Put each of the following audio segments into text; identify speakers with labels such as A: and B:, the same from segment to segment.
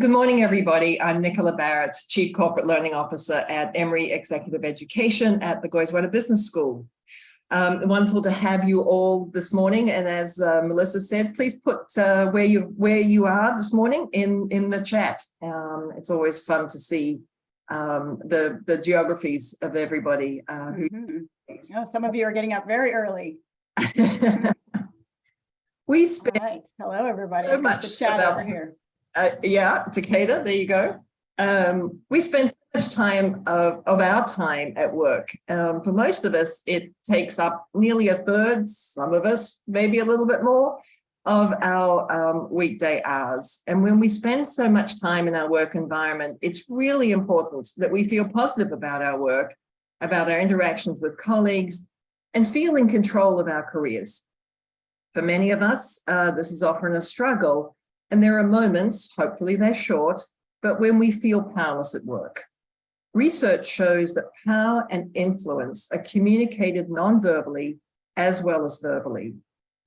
A: Good morning, everybody. I'm Nicola Barrett, Chief Corporate Learning Officer at Emory Executive Education at the Goizueta Business School. Wonderful to have you all this morning. And as Melissa said, please put where you are this morning in the chat. It's always fun to see the geographies of everybody.
B: Some of you are getting up very early.
A: We spend
B: Hello, everybody.
A: so much
B: the chat over here.
A: Yeah, Takeda, there you go. We spend so much time of our time at work. For most of us, it takes up nearly a third, some of us maybe a little bit more, of our weekday hours. And when we spend so much time in our work environment, it's really important that we feel positive about our work, about our interactions with colleagues, and feel in control of our careers. For many of us, this is often a struggle. And there are moments, hopefully they're short, but when we feel powerless at work. Research shows that power and influence are communicated non-verbally as well as verbally,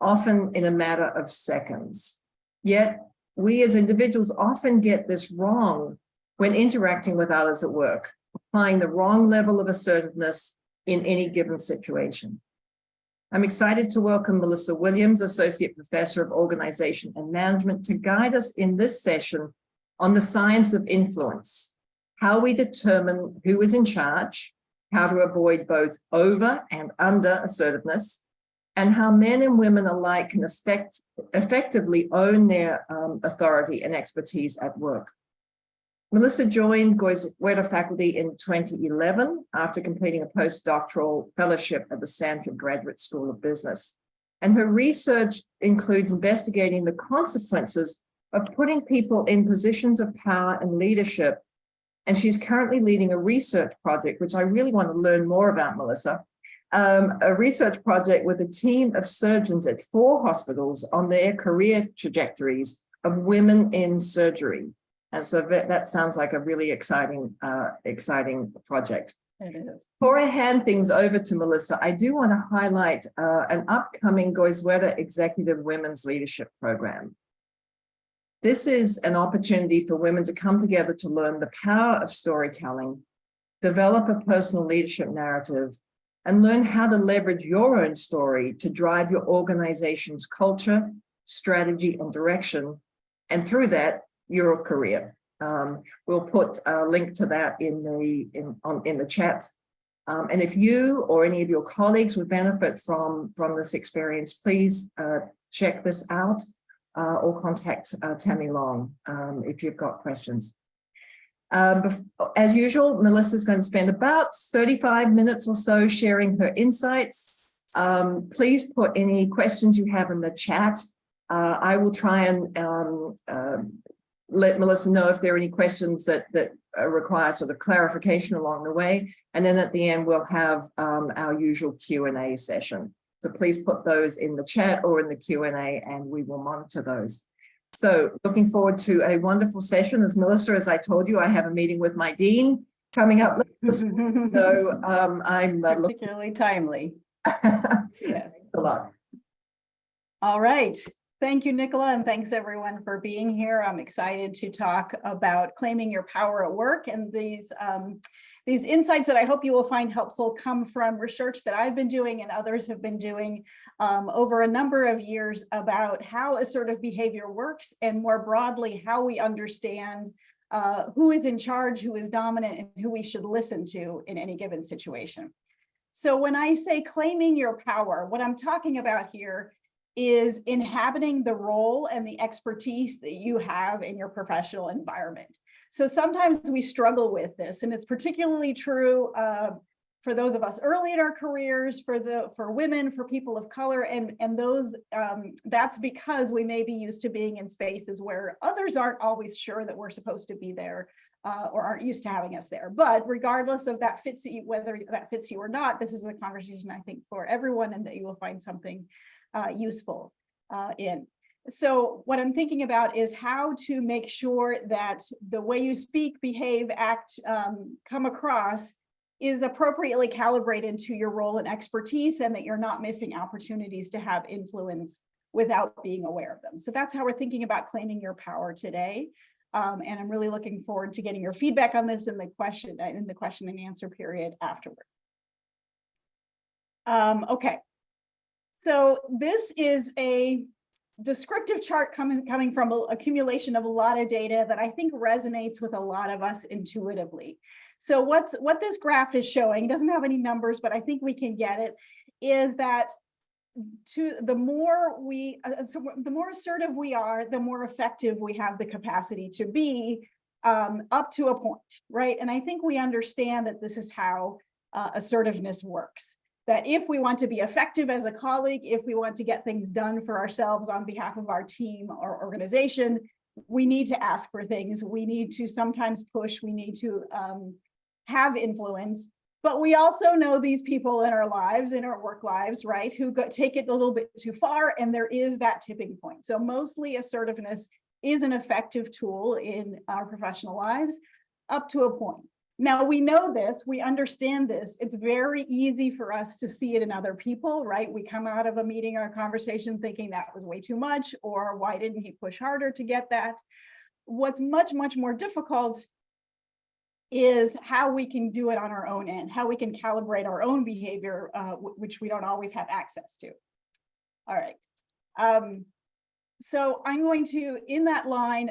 A: often in a matter of seconds. Yet, we as individuals often get this wrong when interacting with others at work, applying the wrong level of assertiveness in any given situation. I'm excited to welcome Melissa Williams, Associate Professor of Organization and Management, to guide us in this session on the science of influence, how we determine who is in charge, how to avoid both over and under assertiveness, and how men and women alike can effectively own their authority and expertise at work. Melissa joined Goizueta faculty in 2011 after completing a postdoctoral fellowship at the Stanford Graduate School of Business. And her research includes investigating the consequences of putting people in positions of power and leadership. And she's currently leading a research project, which I really want to learn more about, Melissa, a research project with a team of surgeons at 4 hospitals on their career trajectories of women in surgery. And so that sounds like a really exciting project.
B: It is.
A: Before I hand things over to Melissa, I do want to highlight an upcoming Goizueta Executive Women's Leadership Program. This is an opportunity for women to come together to learn the power of storytelling, develop a personal leadership narrative, and learn how to leverage your own story to drive your organization's culture, strategy, and direction, and through that, your career. We'll put a link to that in the chat. And if you or any of your colleagues would benefit from this experience, please check this out or contact Tammy Long if you've got questions. As usual, Melissa's going to spend about 35 minutes or so sharing her insights. Please put any questions you have in the chat. I will try and let Melissa know if there are any questions that require sort of clarification along the way. And then at the end, we'll have our usual Q&A session. So please put those in the chat or in the Q&A and we will monitor those. So looking forward to a wonderful session. As Melissa, as I told you, I have a meeting with my dean coming up later. So I'm
B: particularly timely.
A: Yeah. Thanks a lot.
B: All right. Thank you, Nicola, and thanks everyone for being here. I'm excited to talk about claiming your power at work, and these insights that I hope you will find helpful come from research that I've been doing and others have been doing over a number of years about how assertive behavior works, and more broadly, how we understand who is in charge, who is dominant, and who we should listen to in any given situation. So when I say claiming your power, what I'm talking about here is inhabiting the role and the expertise that you have in your professional environment. So sometimes we struggle with this, and it's particularly true for those of us early in our careers, for women, for people of color, and those that's because we may be used to being in spaces where others aren't always sure that we're supposed to be there or aren't used to having us there. But regardless of that fits you, whether that fits you or not, this is a conversation I think for everyone, and that you will find something useful in. So what I'm thinking about is how to make sure that the way you speak, behave, act, come across is appropriately calibrated to your role and expertise, and that you're not missing opportunities to have influence without being aware of them. So that's how we're thinking about claiming your power today. And I'm really looking forward to getting your feedback on this in the question and answer period afterward. Okay, so this is a descriptive chart coming from an accumulation of a lot of data that I think resonates with a lot of us intuitively. So what this graph is showing, doesn't have any numbers, but I think we can get it, is that the more assertive we are, the more effective we have the capacity to be, up to a point, right? And I think we understand that this is how assertiveness works. That if we want to be effective as a colleague, if we want to get things done for ourselves on behalf of our team or organization, we need to ask for things. We need to sometimes push. We need to have influence. But we also know these people in our lives, in our work lives, right, who take it a little bit too far, and there is that tipping point. So mostly assertiveness is an effective tool in our professional lives up to a point. Now we know this, we understand this. It's very easy for us to see it in other people, right? We come out of a meeting or a conversation thinking that was way too much, or why didn't he push harder to get that? What's much, much more difficult is how we can do it on our own end, how we can calibrate our own behavior, which we don't always have access to. All right. So I'm going to, in that line,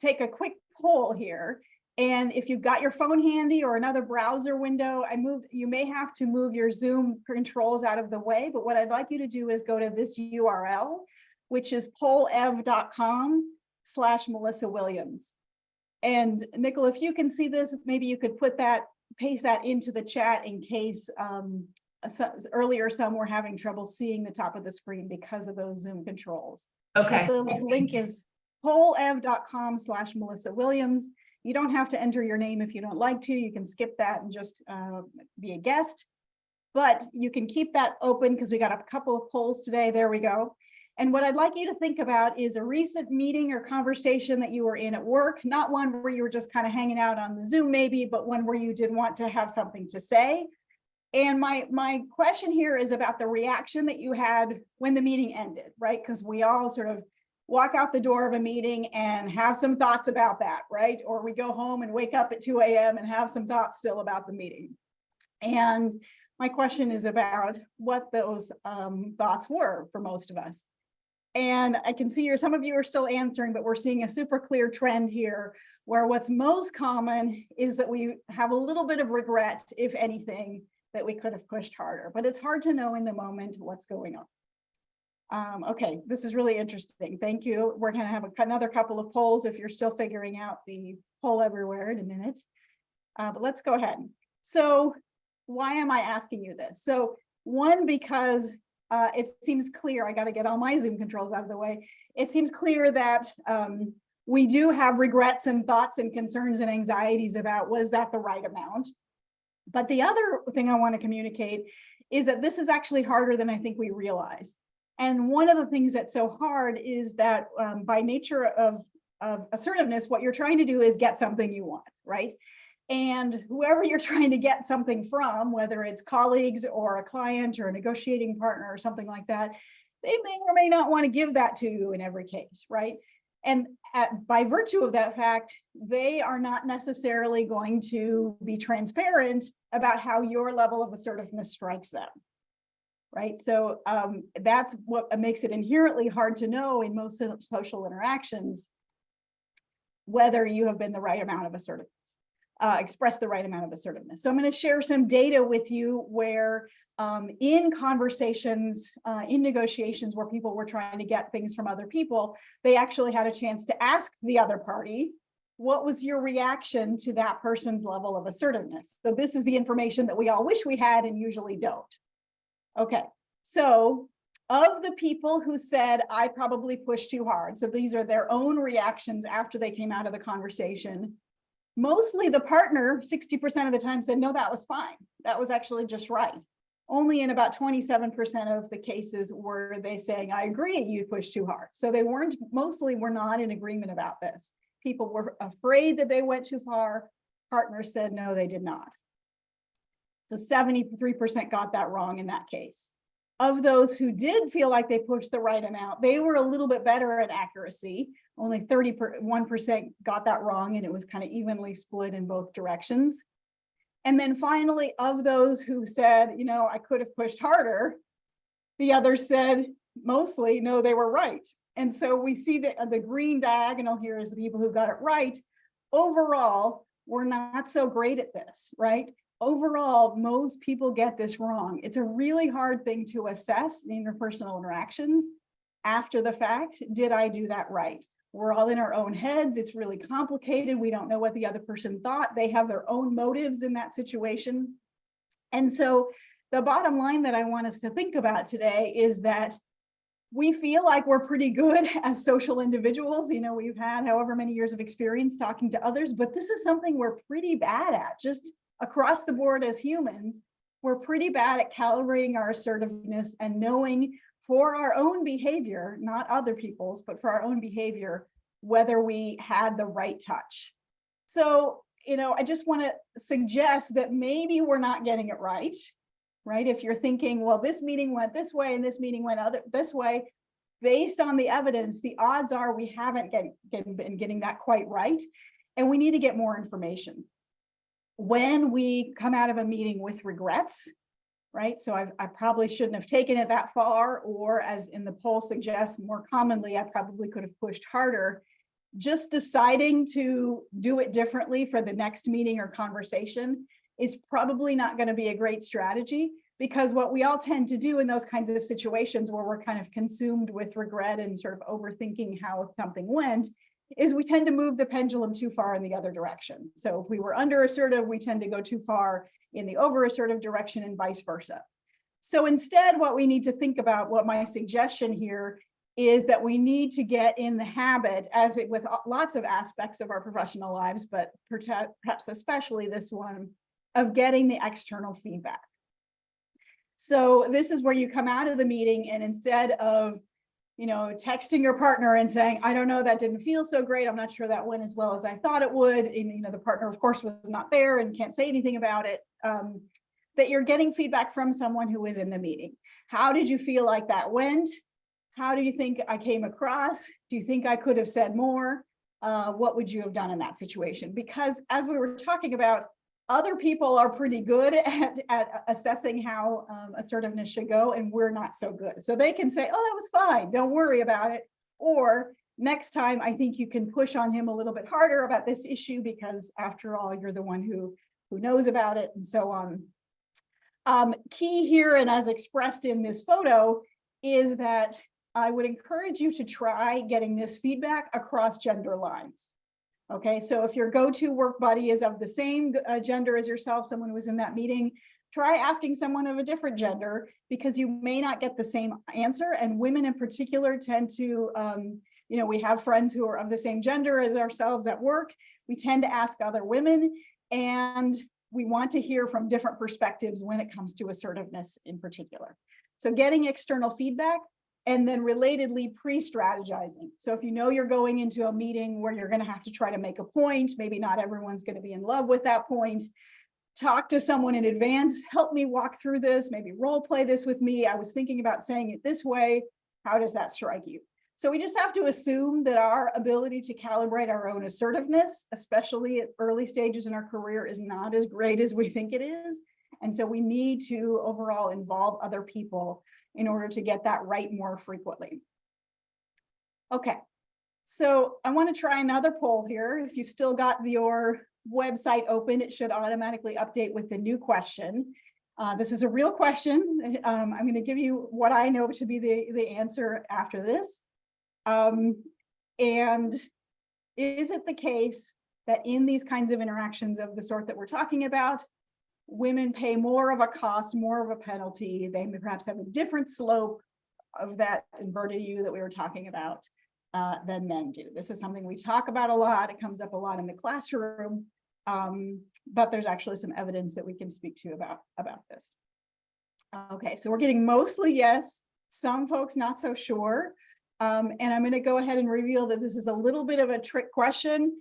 B: take a quick poll here. And if you've got your phone handy or another browser window, you may have to move your Zoom controls out of the way, but what I'd like you to do is go to this URL, which is pollev.com/Melissa Williams. And Nicole, if you can see this, maybe you could paste that into the chat in case earlier some were having trouble seeing the top of the screen because of those Zoom controls.
A: Okay.
B: But the link is pollev.com/Melissa Williams. You don't have to enter your name if you don't like to. You can skip that and just be a guest. But you can keep that open because we got a couple of polls today. There we go. And what I'd like you to think about is a recent meeting or conversation that you were in at work, not one where you were just kind of hanging out on the Zoom maybe, but one where you did want to have something to say. And my question here is about the reaction that you had when the meeting ended, right? Because we all sort of walk out the door of a meeting and have some thoughts about that, right? Or we go home and wake up at 2 a.m. and have some thoughts still about the meeting. And my question is about what those thoughts were for most of us. And I can see here, some of you are still answering, but we're seeing a super clear trend here where what's most common is that we have a little bit of regret, if anything, that we could have pushed harder, but it's hard to know in the moment what's going on. Okay, this is really interesting. Thank you. We're going to have another couple of polls if you're still figuring out the poll everywhere in a minute. But let's go ahead. So why am I asking you this? So one, because it seems clear, I got to get all my Zoom controls out of the way. It seems clear that we do have regrets and thoughts and concerns and anxieties about, was that the right amount? But the other thing I want to communicate is that this is actually harder than I think we realize. And one of the things that's so hard is that by nature of assertiveness, what you're trying to do is get something you want, right? And whoever you're trying to get something from, whether it's colleagues or a client or a negotiating partner or something like that, they may or may not want to give that to you in every case, right? And by virtue of that fact, they are not necessarily going to be transparent about how your level of assertiveness strikes them. Right. So that's what makes it inherently hard to know in most social interactions whether you have been the right amount of assertiveness, express the right amount of assertiveness. So I'm going to share some data with you where in conversations, in negotiations where people were trying to get things from other people, they actually had a chance to ask the other party, what was your reaction to that person's level of assertiveness? So this is the information that we all wish we had and usually don't. Okay, so of the people who said, I probably pushed too hard, so these are their own reactions after they came out of the conversation, mostly the partner, 60% of the time said, no, that was fine. That was actually just right. Only in about 27% of the cases were they saying, I agree, you pushed too hard. So they mostly were not in agreement about this. People were afraid that they went too far. Partners said, no, they did not. So 73% got that wrong in that case. Of those who did feel like they pushed the right amount, they were a little bit better at accuracy. Only 31% got that wrong, and it was kind of evenly split in both directions. And then finally, of those who said, you know, I could have pushed harder, the others said mostly, no, they were right. And so we see that the green diagonal here is the people who got it right. Overall, we're not so great at this, right? Overall, most people get this wrong. It's a really hard thing to assess in interpersonal interactions after the fact. Did I do that right? We're all in our own heads. It's really complicated. We don't know what the other person thought. They have their own motives in that situation. And so the bottom line that I want us to think about today is that we feel like we're pretty good as social individuals. You know, we've had however many years of experience talking to others, but this is something we're pretty bad at. Just across the board as humans, we're pretty bad at calibrating our assertiveness and knowing for our own behavior, not other people's, but for our own behavior, whether we had the right touch. So, you know, I just want to suggest that maybe we're not getting it right? If you're thinking, well, this meeting went this way and this meeting went this way, based on the evidence, the odds are we haven't been getting that quite right, and we need to get more information. When we come out of a meeting with regrets, right? So I probably shouldn't have taken it that far, or as in the poll suggests, more commonly, I probably could have pushed harder. Just deciding to do it differently for the next meeting or conversation is probably not going to be a great strategy, because what we all tend to do in those kinds of situations where we're kind of consumed with regret and sort of overthinking how something went is we tend to move the pendulum too far in the other direction. So if we were under assertive, we tend to go too far in the over assertive direction and vice versa. So instead, what we need to think about, what my suggestion here is that we need to get in the habit, as with lots of aspects of our professional lives, but perhaps especially this one, of getting the external feedback. So this is where you come out of the meeting, and instead of, you know, texting your partner and saying, I don't know, that didn't feel so great, I'm not sure that went as well as I thought it would, and, you know, the partner of course was not there and can't say anything about it, that you're getting feedback from someone who was in the meeting. How did you feel like that went? How do you think I came across? Do you think I could have said more? What would you have done in that situation? Because as we were talking about, other people are pretty good at assessing how assertiveness should go, and we're not so good. So they can say, oh, that was fine, don't worry about it. Or next time, I think you can push on him a little bit harder about this issue, because after all, you're the one who knows about it, and so on. Key here, and as expressed in this photo, is that I would encourage you to try getting this feedback across gender lines. Okay, so if your go-to work buddy is of the same gender as yourself, someone who was in that meeting, try asking someone of a different gender, because you may not get the same answer. And women in particular tend to, you know, we have friends who are of the same gender as ourselves at work. We tend to ask other women, and we want to hear from different perspectives when it comes to assertiveness in particular. So getting external feedback, and then relatedly pre-strategizing. So if you know you're going into a meeting where you're going to have to try to make a point, maybe not everyone's going to be in love with that point, talk to someone in advance, help me walk through this, maybe role play this with me. I was thinking about saying it this way. How does that strike you? So we just have to assume that our ability to calibrate our own assertiveness, especially at early stages in our career, is not as great as we think it is. And so we need to overall involve other people in order to get that right more frequently. Okay, so I want to try another poll here. If you've still got your website open, it should automatically update with the new question. This is a real question. I'm going to give you what I know to be the answer after this. And is it the case that in these kinds of interactions of the sort that we're talking about, women pay more of a cost, more of a penalty? They may perhaps have a different slope of that inverted U that we were talking about than men do. This is something we talk about a lot. It comes up a lot in the classroom, but there's actually some evidence that we can speak to about this. Okay, so we're getting mostly yes, some folks not so sure. And I'm going to go ahead and reveal that this is a little bit of a trick question.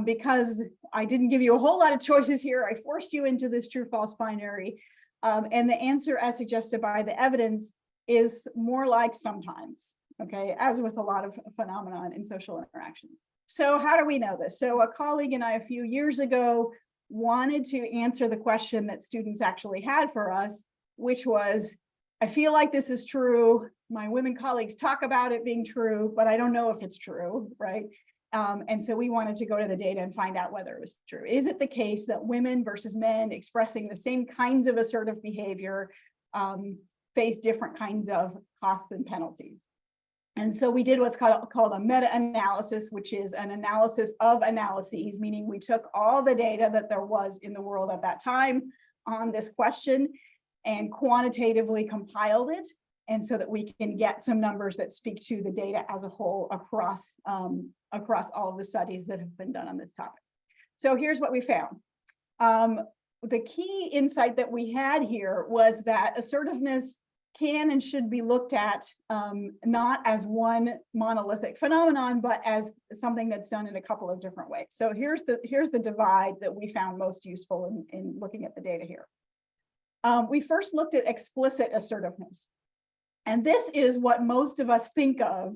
B: Because I didn't give you a whole lot of choices here. I forced you into this true false binary. And the answer, as suggested by the evidence, is more like sometimes, okay, as with a lot of phenomenon in social interactions. So how do we know this? So a colleague and I a few years ago wanted to answer the question that students actually had for us, which was, I feel like this is true. My women colleagues talk about it being true, but I don't know if it's true, right? And so we wanted to go to the data and find out whether it was true. Is it the case that women versus men expressing the same kinds of assertive behavior face different kinds of costs and penalties? And so we did what's called a meta-analysis, which is an analysis of analyses, meaning we took all the data that there was in the world at that time on this question and quantitatively compiled it, and so that we can get some numbers that speak to the data as a whole across all of the studies that have been done on this topic. So here's what we found. The key insight that we had here was that assertiveness can and should be looked at not as one monolithic phenomenon, but as something that's done in a couple of different ways. So here's the divide that we found most useful in looking at the data here. We first looked at explicit assertiveness. And this is what most of us think of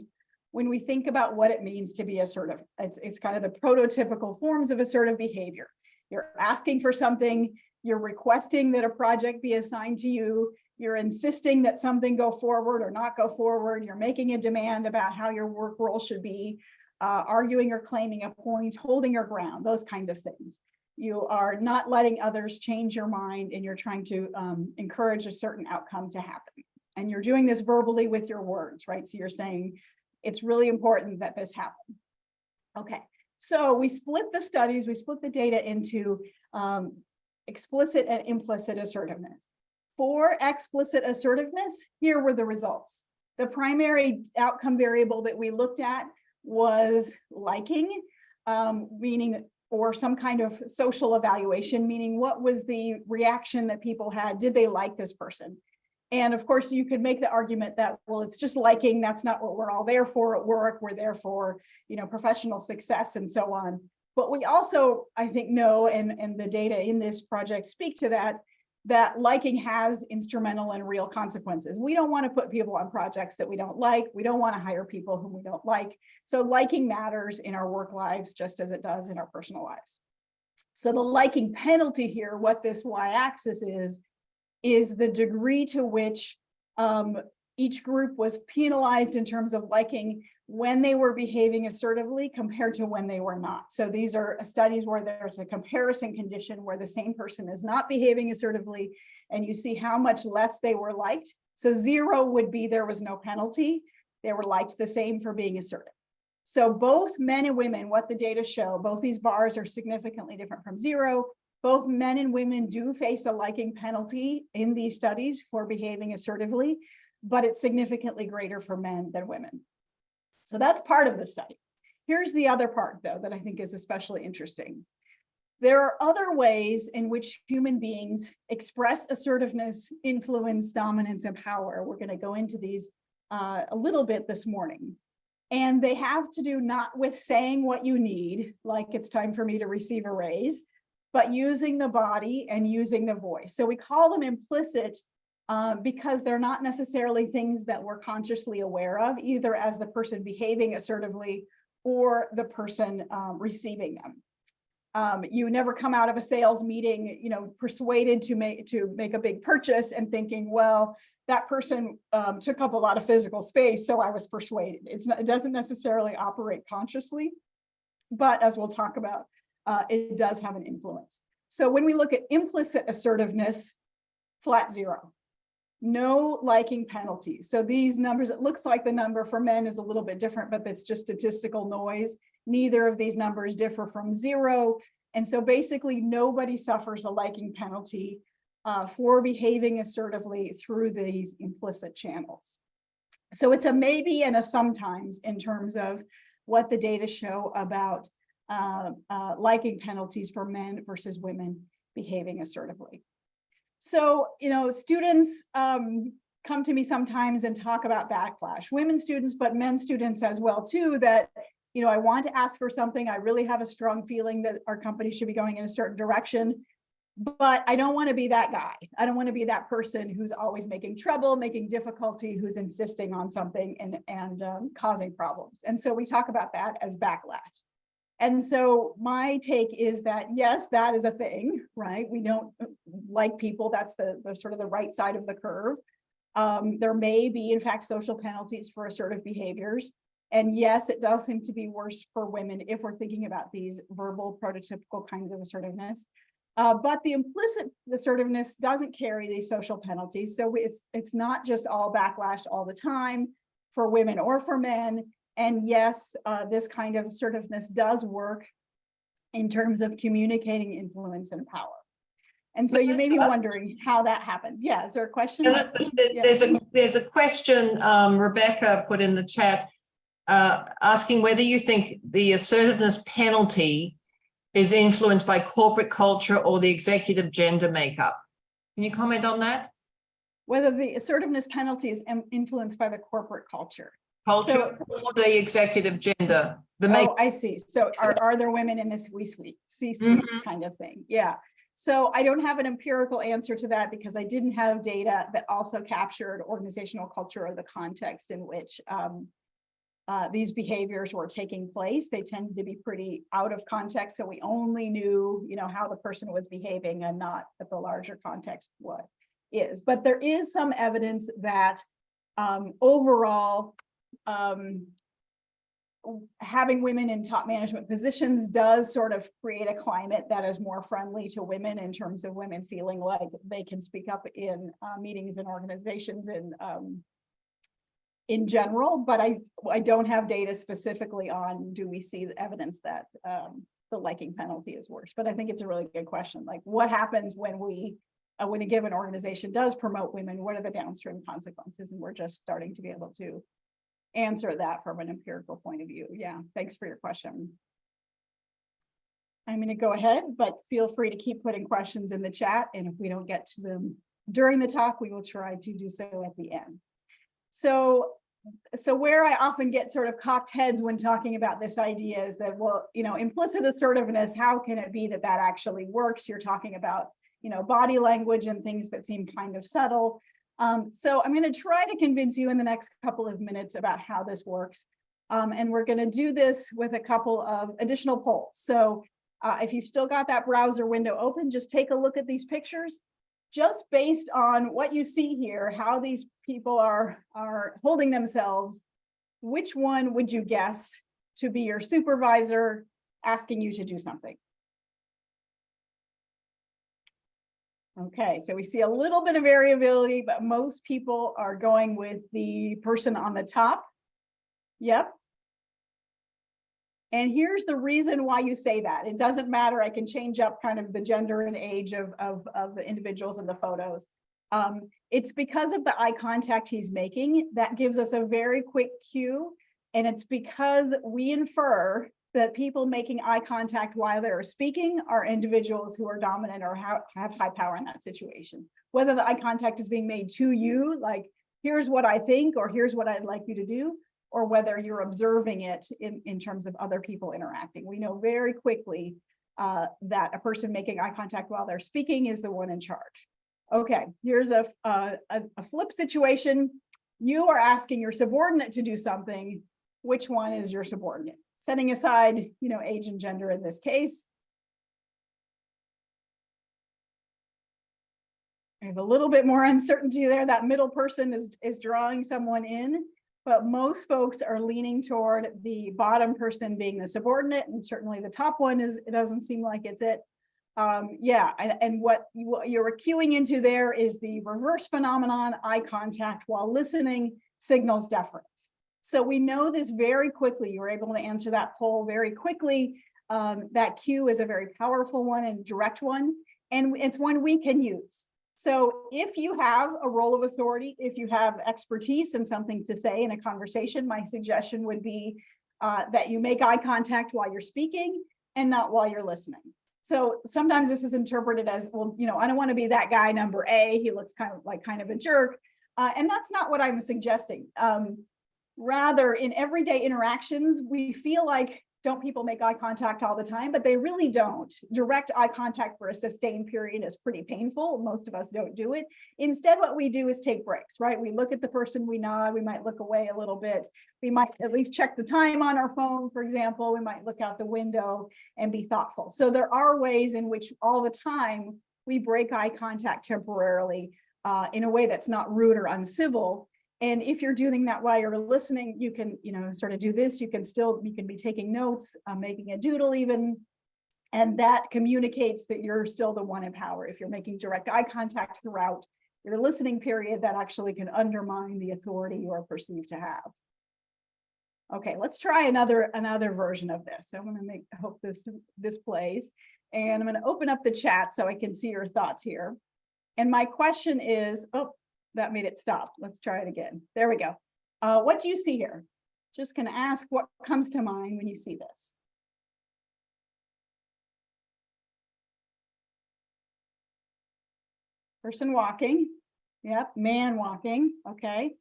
B: when we think about what it means to be assertive. It's kind of the prototypical forms of assertive behavior. You're asking for something, you're requesting that a project be assigned to you, you're insisting that something go forward or not go forward, you're making a demand about how your work role should be, arguing or claiming a point, holding your ground, those kinds of things. You are not letting others change your mind, and you're trying to encourage a certain outcome to happen. And you're doing this verbally with your words, right? So you're saying, it's really important that this happen. Okay, so we split the studies, we split the data into explicit and implicit assertiveness. For explicit assertiveness, here were the results. The primary outcome variable that we looked at was liking, meaning, or some kind of social evaluation, meaning what was the reaction that people had? Did they like this person? And of course, you could make the argument that, well, it's just liking, that's not what we're all there for at work. We're there for, professional success and so on. But we also, I think, know, and the data in this project speak to that liking has instrumental and real consequences. We don't want to put people on projects that we don't like. We don't want to hire people whom we don't like. So liking matters in our work lives just as it does in our personal lives. So the liking penalty here, what this y-axis is the degree to which each group was penalized in terms of liking when they were behaving assertively compared to when they were not. So these are studies where there's a comparison condition where the same person is not behaving assertively, and you see how much less they were liked. So 0 would be there was no penalty. They were liked the same for being assertive. So both men and women, what the data show, both these bars are significantly different from 0. Both men and women do face a liking penalty in these studies for behaving assertively, but it's significantly greater for men than women. So that's part of the study. Here's the other part, though, that I think is especially interesting. There are other ways in which human beings express assertiveness, influence, dominance, and power. We're going to go into these a little bit this morning. And they have to do not with saying what you need, like it's time for me to receive a raise, but using the body and using the voice. So we call them implicit because they're not necessarily things that we're consciously aware of, either as the person behaving assertively or the person receiving them. You never come out of a sales meeting, persuaded to make a big purchase and thinking, well, that person took up a lot of physical space, so I was persuaded. It doesn't necessarily operate consciously, but as we'll talk about, it does have an influence. So when we look at implicit assertiveness, flat 0. No liking penalties. So these numbers, it looks like the number for men is a little bit different, but that's just statistical noise. Neither of these numbers differ from 0. And so basically nobody suffers a liking penalty for behaving assertively through these implicit channels. So it's a maybe and a sometimes in terms of what the data show about liking penalties for men versus women behaving assertively. So, students come to me sometimes and talk about backlash, women students, but men students as well too, that, I want to ask for something. I really have a strong feeling that our company should be going in a certain direction. but I don't want to be that guy. I don't want to be that person who's always making trouble, making difficulty, who's insisting on something and causing problems. And so we talk about that as backlash. And so my take is that, yes, that is a thing, right? We don't like people. That's the sort of the right side of the curve. There may be, in fact, social penalties for assertive behaviors. And yes, it does seem to be worse for women if we're thinking about these verbal prototypical kinds of assertiveness. But the implicit assertiveness doesn't carry these social penalties. So it's not just all backlash all the time for women or for men. And yes, this kind of assertiveness does work in terms of communicating influence and power. And so you may be wondering how that happens. Yeah, is there a question?
A: There's a question Rebecca put in the chat asking whether you think the assertiveness penalty is influenced by corporate culture or the executive gender makeup. Can you comment on that?
B: Whether the assertiveness penalty is influenced by the corporate culture.
A: Culture or the executive gender.
B: I see. So are there women in this C-suite kind of thing? Yeah. So I don't have an empirical answer to that because I didn't have data that also captured organizational culture or the context in which these behaviors were taking place. They tend to be pretty out of context. So we only knew, how the person was behaving and not at the larger context what is. But there is some evidence that overall, having women in top management positions does sort of create a climate that is more friendly to women in terms of women feeling like they can speak up in meetings and organizations in general, but I don't have data specifically on do we see the evidence that the liking penalty is worse. But I think it's a really good question. Like what happens when a given organization does promote women, what are the downstream consequences? And we're just starting to be able to answer that from an empirical point of view. Yeah, thanks for your question. I'm going to go ahead, but feel free to keep putting questions in the chat. And if we don't get to them during the talk, we will try to do so at the end. So where I often get sort of cocked heads when talking about this idea is that, well, implicit assertiveness, how can it be that that actually works? You're talking about, body language and things that seem kind of subtle. So I'm going to try to convince you in the next couple of minutes about how this works. And we're going to do this with a couple of additional polls. So if you've still got that browser window open, just take a look at these pictures. Just based on what you see here, how these people are holding themselves, which one would you guess to be your supervisor asking you to do something? Okay, so we see a little bit of variability, but most people are going with the person on the top. Yep. And here's the reason why you say that. It doesn't matter. I can change up kind of the gender and age of the individuals in the photos. It's because of the eye contact he's making that gives us a very quick cue. And it's because we infer that people making eye contact while they're speaking are individuals who are dominant or have high power in that situation. Whether the eye contact is being made to you, like, here's what I think, or here's what I'd like you to do, or whether you're observing it in terms of other people interacting. We know very quickly that a person making eye contact while they're speaking is the one in charge. Okay, here's a flip situation. You are asking your subordinate to do something. Which one is your subordinate? Setting aside, age and gender in this case. I have a little bit more uncertainty there. That middle person is drawing someone in, but most folks are leaning toward the bottom person being the subordinate, and certainly the top one it doesn't seem like it's it. And what you're cueing into there is the reverse phenomenon. Eye contact while listening signals deference. So we know this very quickly. You were able to answer that poll very quickly. That cue is a very powerful one and direct one, and it's one we can use. So if you have a role of authority, if you have expertise and something to say in a conversation, my suggestion would be that you make eye contact while you're speaking and not while you're listening. So sometimes this is interpreted as, well, I don't want to be that guy number A. He looks kind of a jerk. And that's not what I'm suggesting. Rather, in everyday interactions, we feel like don't people make eye contact all the time? But they really don't. Direct eye contact for a sustained period is pretty painful. Most of us don't do it. Instead, what we do is take breaks, right? We look at the person, we nod, we might look away a little bit. We might at least check the time on our phone, for example. We might look out the window and be thoughtful. So there are ways in which all the time we break eye contact temporarily in a way that's not rude or uncivil. And if you're doing that while you're listening, you can, sort of do this. You can be taking notes, making a doodle even, and that communicates that you're still the one in power. If you're making direct eye contact throughout your listening period, that actually can undermine the authority you are perceived to have. Okay, let's try another version of this. So I'm going to hope this plays, and I'm going to open up the chat so I can see your thoughts here. And my question is, that made it stop. Let's try it again. There we go. What do you see here? Just going to ask what comes to mind when you see this. Person walking. Yep, man walking. Okay.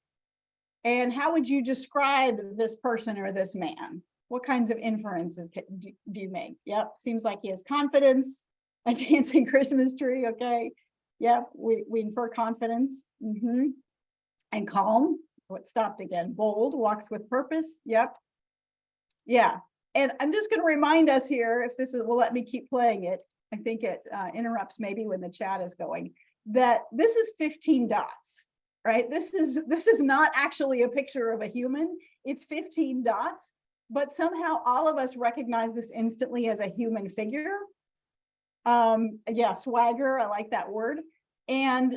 B: And how would you describe this person or this man? What kinds of inferences do you make? Yep, seems like he has confidence. A dancing Christmas tree. Okay. Yep, we infer confidence. And calm. What stopped again? Bold, walks with purpose. Yep. Yeah. And I'm just going to remind us here, if this will let me keep playing it. I think it interrupts maybe when the chat is going, that this is 15 dots, right? This is not actually a picture of a human. It's 15 dots, but somehow all of us recognize this instantly as a human figure. Yeah, swagger, I like that word. And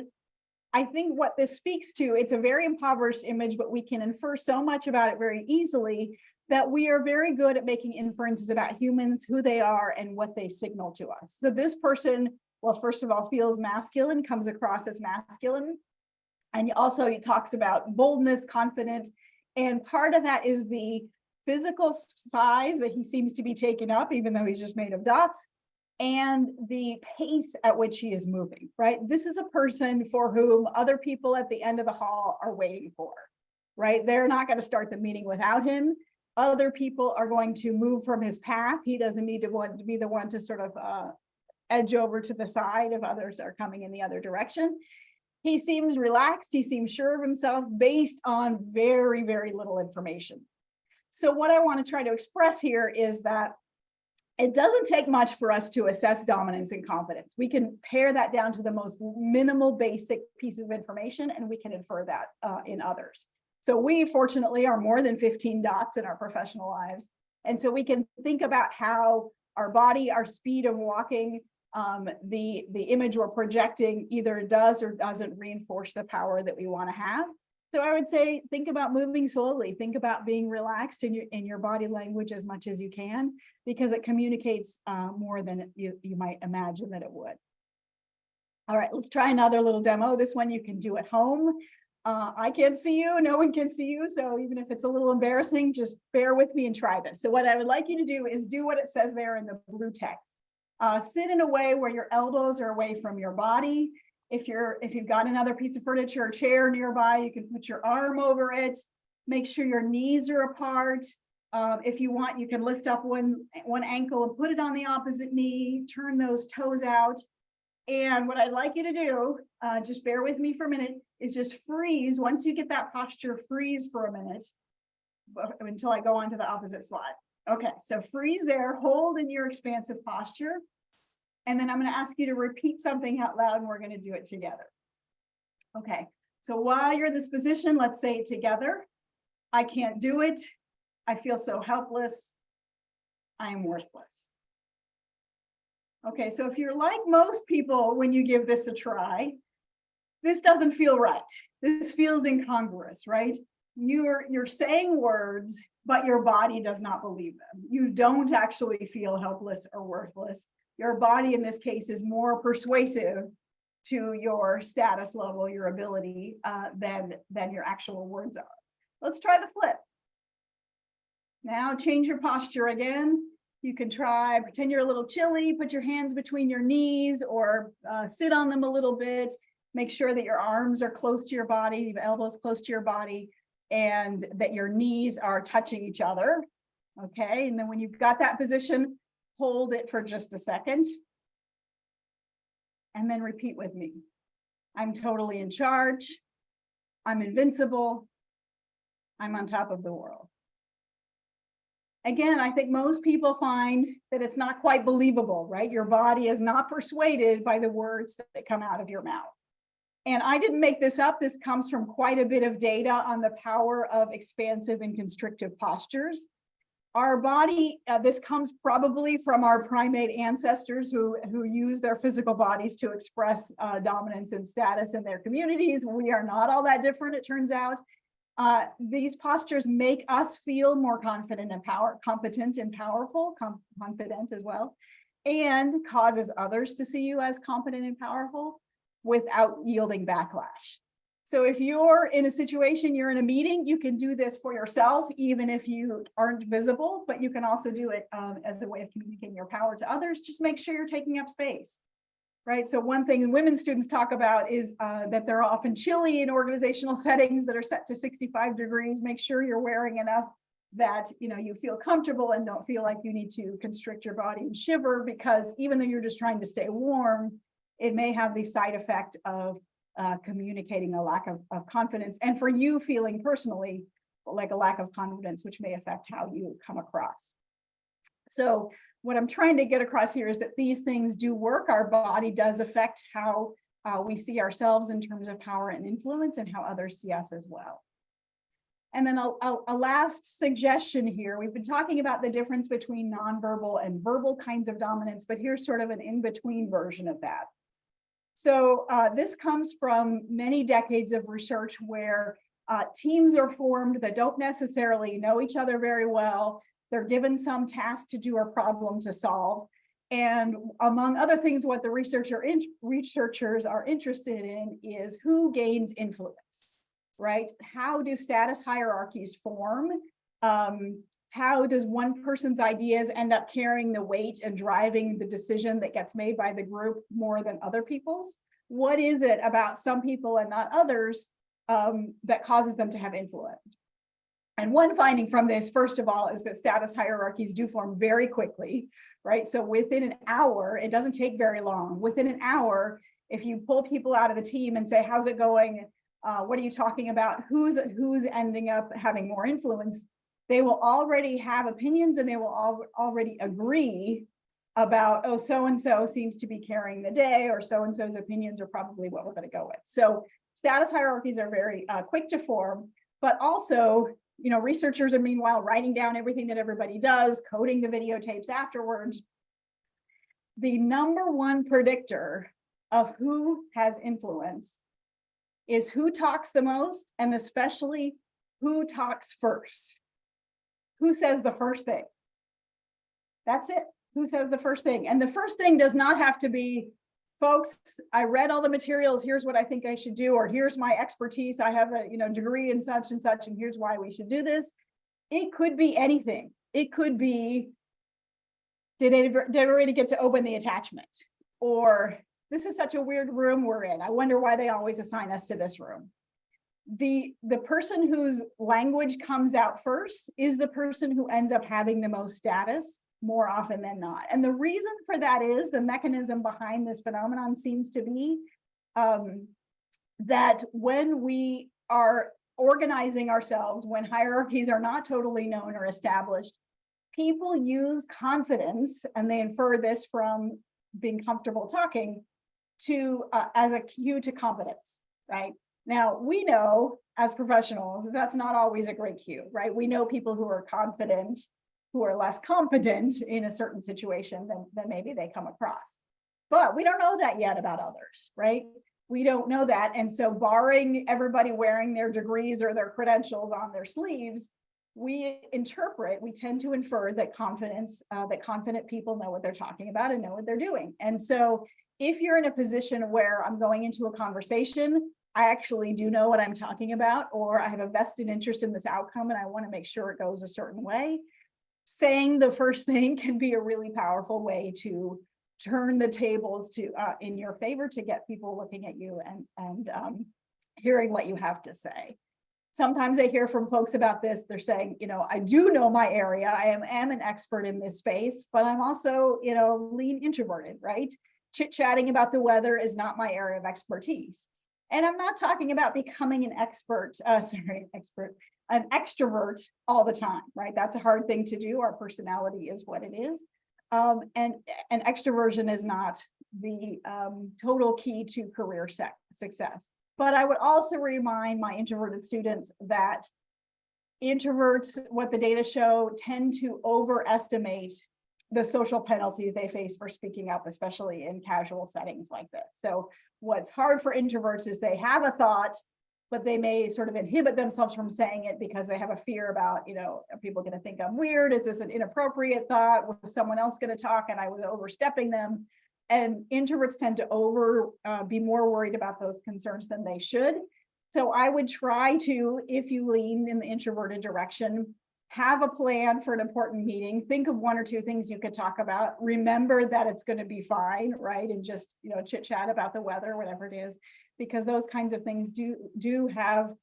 B: I think what this speaks to, it's a very impoverished image, but we can infer so much about it very easily that we are very good at making inferences about humans, who they are, and what they signal to us. So this person, well, first of all, feels masculine, comes across as masculine. And also he talks about boldness, confident. And part of that is the physical size that he seems to be taking up, even though he's just made of dots, and the pace at which he is moving, right? This is a person for whom other people at the end of the hall are waiting for, right? They're not going to start the meeting without him. Other people are going to move from his path. He doesn't need to be the one to sort of edge over to the side if others are coming in the other direction. He seems relaxed. He seems sure of himself based on very, very little information. So what I want to try to express here is that it doesn't take much for us to assess dominance and confidence. We can pare that down to the most minimal basic pieces of information, and we can infer that in others. So we fortunately are more than 15 dots in our professional lives. And so we can think about how our body, our speed of walking, the image we're projecting either does or doesn't reinforce the power that we want to have. So I would say, think about moving slowly. Think about being relaxed in your body language as much as you can, because it communicates more than you might imagine that it would. All right, let's try another little demo. This one you can do at home. I can't see you, no one can see you. So even if it's a little embarrassing, just bear with me and try this. So what I would like you to do is do what it says there in the blue text. Sit in a way where your elbows are away from your body. If you've got another piece of furniture or chair nearby, you can put your arm over it. Make sure your knees are apart. If you want, you can lift up one ankle and put it on the opposite knee, turn those toes out. And what I'd like you to do, just bear with me for a minute, is just freeze. Once you get that posture, freeze for a minute until I go on to the opposite slide. Okay, so freeze there, hold in your expansive posture. And then I'm going to ask you to repeat something out loud, and we're going to do it together. Okay, so while you're in this position, let's say it together. I can't do it. I feel so helpless. I am worthless. Okay, so if you're like most people when you give this a try, this doesn't feel right. This feels incongruous, right? You're saying words, but your body does not believe them. You don't actually feel helpless or worthless. Your body in this case is more persuasive to your status level, your ability, than your actual words are. Let's try the flip. Now change your posture again. You can try, pretend you're a little chilly, put your hands between your knees or sit on them a little bit. Make sure that your arms are close to your body, your elbows close to your body, and that your knees are touching each other. Okay, and then when you've got that position, hold it for just a second. And then repeat with me. I'm totally in charge. I'm invincible. I'm on top of the world. Again, I think most people find that it's not quite believable, right? Your body is not persuaded by the words that come out of your mouth. And I didn't make this up. This comes from quite a bit of data on the power of expansive and constrictive postures. Our body, this comes probably from our primate ancestors who use their physical bodies to express dominance and status in their communities. We are not all that different, it turns out. These postures make us feel more confident and competent and powerful, confident as well, and causes others to see you as competent and powerful without yielding backlash. So if you're in a situation, you're in a meeting, you can do this for yourself, even if you aren't visible, but you can also do it as a way of communicating your power to others. Just make sure you're taking up space, right? So one thing women students talk about is that they're often chilly in organizational settings that are set to 65 degrees. Make sure you're wearing enough that you feel comfortable and don't feel like you need to constrict your body and shiver, because even though you're just trying to stay warm, it may have the side effect of communicating a lack of confidence, and for you feeling personally like a lack of confidence, which may affect how you come across. So what I'm trying to get across here is that these things do work. Our body does affect how we see ourselves in terms of power and influence, and how others see us as well. And then a last suggestion here. We've been talking about the difference between nonverbal and verbal kinds of dominance, but here's sort of an in-between version of that. So this comes from many decades of research where teams are formed that don't necessarily know each other very well. They're given some task to do or problem to solve. And among other things, what the researchers are interested in is who gains influence, right? How do status hierarchies form? How does one person's ideas end up carrying the weight and driving the decision that gets made by the group more than other people's? What is it about some people and not others that causes them to have influence? And one finding from this, first of all, is that status hierarchies do form very quickly, right? So within an hour, it doesn't take very long. Within an hour, if you pull people out of the team and say, how's it going? What are you talking about? Who's ending up having more influence? They will already have opinions, and they will already agree about, oh, so-and-so seems to be carrying the day, or so-and-so's opinions are probably what we're going to go with. So status hierarchies are very quick to form, but also, researchers are meanwhile writing down everything that everybody does, coding the videotapes afterwards. The number one predictor of who has influence is who talks the most, and especially who talks first. Who says the first thing? That's it. Who says the first thing? And the first thing does not have to be, folks, I read all the materials, here's what I think I should do, or here's my expertise, I have a degree in such and such, and here's why we should do this. It could be anything. It could be, did everybody get to open the attachment? Or this is such a weird room we're in. I wonder why they always assign us to this room. The person whose language comes out first is the person who ends up having the most status more often than not. And the reason for that is the mechanism behind this phenomenon seems to be that when we are organizing ourselves, when hierarchies are not totally known or established, people use confidence, and they infer this from being comfortable talking, to as a cue to competence, right? Now, we know as professionals, that's not always a great cue, right? We know people who are confident, who are less competent in a certain situation than maybe they come across. But we don't know that yet about others, right? We don't know that. And so barring everybody wearing their degrees or their credentials on their sleeves, we tend to infer that confident people know what they're talking about and know what they're doing. And so if you're in a position where I'm going into a conversation, I actually do know what I'm talking about, or I have a vested interest in this outcome and I want to make sure it goes a certain way, saying the first thing can be a really powerful way to turn the tables to in your favor, to get people looking at you and hearing what you have to say. Sometimes I hear from folks about this. They're saying, I do know my area. I am an expert in this space, but I'm also, lean introverted, right? Chit-chatting about the weather is not my area of expertise. And I'm not talking about becoming an an extrovert all the time, right? That's a hard thing to do. Our personality is what it is. And extroversion is not the total key to career success. But I would also remind my introverted students that introverts, what the data show, tend to overestimate the social penalties they face for speaking up, especially in casual settings like this. So what's hard for introverts is they have a thought, but they may sort of inhibit themselves from saying it because they have a fear about, are people going to think I'm weird? Is this an inappropriate thought? Was someone else going to talk and I was overstepping them? And introverts tend to be more worried about those concerns than they should. So I would try to, if you lean in the introverted direction, have a plan for an important meeting. Think of one or two things you could talk about. Remember that it's going to be fine, right? And just, chit chat about the weather, whatever it is, because those kinds of things do have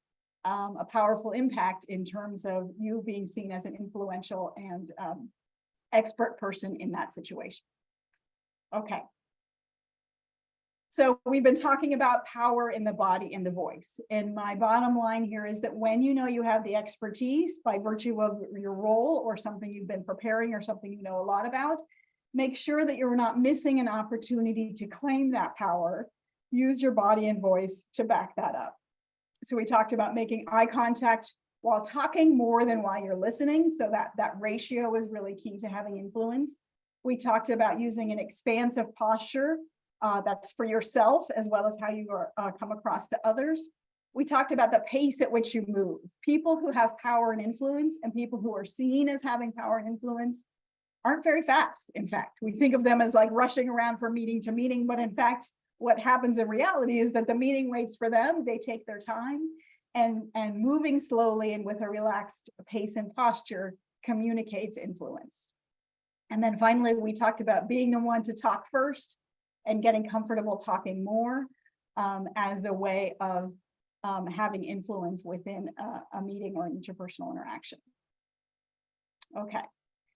B: a powerful impact in terms of you being seen as an influential and expert person in that situation. Okay. So we've been talking about power in the body and the voice. And my bottom line here is that when you have the expertise by virtue of your role or something you've been preparing or something you know a lot about, make sure that you're not missing an opportunity to claim that power. Use your body and voice to back that up. So we talked about making eye contact while talking more than while you're listening. So that ratio is really key to having influence. We talked about using an expansive posture. That's for yourself as well as how you come across to others. We talked about the pace at which you move. People who have power and influence and people who are seen as having power and influence aren't very fast. In fact, we think of them as like rushing around from meeting to meeting, but in fact, what happens in reality is that the meeting waits for them. They take their time and moving slowly and with a relaxed pace and posture communicates influence. And then finally, we talked about being the one to talk first and getting comfortable talking more as a way of having influence within a meeting or an interpersonal interaction. Okay,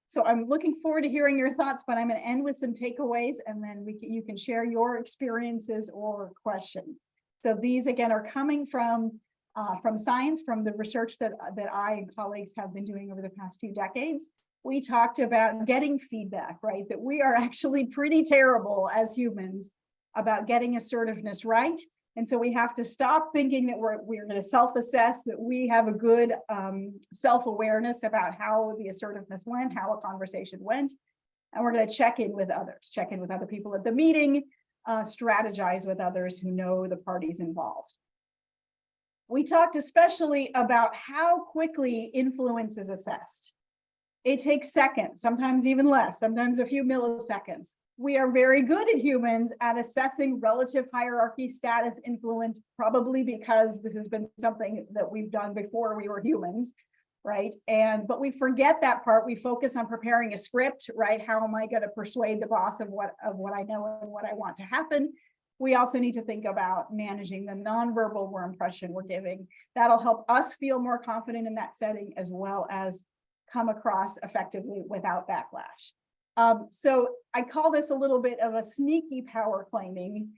B: so I'm looking forward to hearing your thoughts, but I'm going to end with some takeaways and then you can share your experiences or questions. So these again are coming from science, from the research that I and colleagues have been doing over the past few decades. We talked about getting feedback, right? That we are actually pretty terrible as humans about getting assertiveness right. And so we have to stop thinking that we're going to self-assess, that we have a good self-awareness about how the assertiveness went, how a conversation went. And we're going to check in with others, check in with other people at the meeting, strategize with others who know the parties involved. We talked especially about how quickly influence is assessed. It takes seconds, sometimes even less, sometimes a few milliseconds. We are very good at humans at assessing relative hierarchy, status, influence, probably because this has been something that we've done before we were humans, right? But we forget that part. We focus on preparing a script, right? How am I going to persuade the boss of what I know and what I want to happen? We also need to think about managing the nonverbal impression we're giving. That'll help us feel more confident in that setting as well as come across effectively without backlash. So I call this a little bit of a sneaky power claiming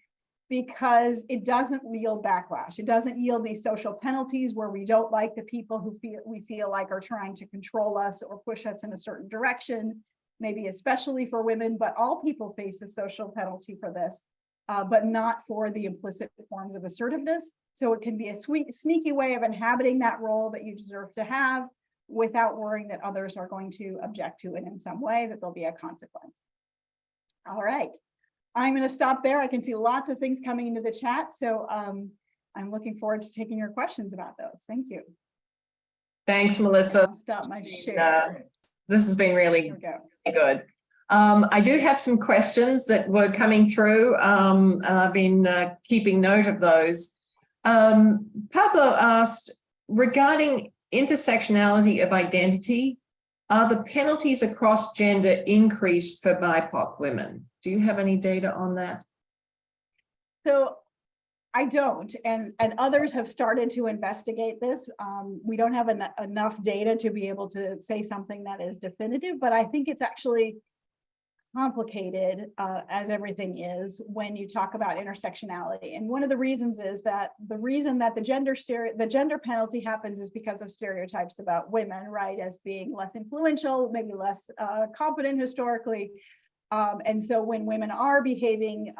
B: because it doesn't yield backlash. It doesn't yield these social penalties where we don't like the people who we feel like are trying to control us or push us in a certain direction, maybe especially for women, but all people face a social penalty for this, but not for the implicit forms of assertiveness. So it can be a sneaky way of inhabiting that role that you deserve to have, without worrying that others are going to object to it in some way, that there'll be a consequence. All right, I'm going to stop there. I can see lots of things coming into the chat, so I'm looking forward to taking your questions about those. Thank you.
A: Thanks, Melissa.
B: I'll stop my share.
A: This has been really good. I do have some questions that were coming through, and I've been keeping note of those. Pablo asked, regarding intersectionality of identity, are the penalties across gender increased for BIPOC women? Do you have any data on that?
B: So I don't, and others have started to investigate this. We don't have enough data to be able to say something that is definitive, but I think it's actually complicated, as everything is, when you talk about intersectionality. And one of the reasons is that the reason that the gender penalty happens is because of stereotypes about women, right, as being less influential, maybe less competent historically. And so when women are behaving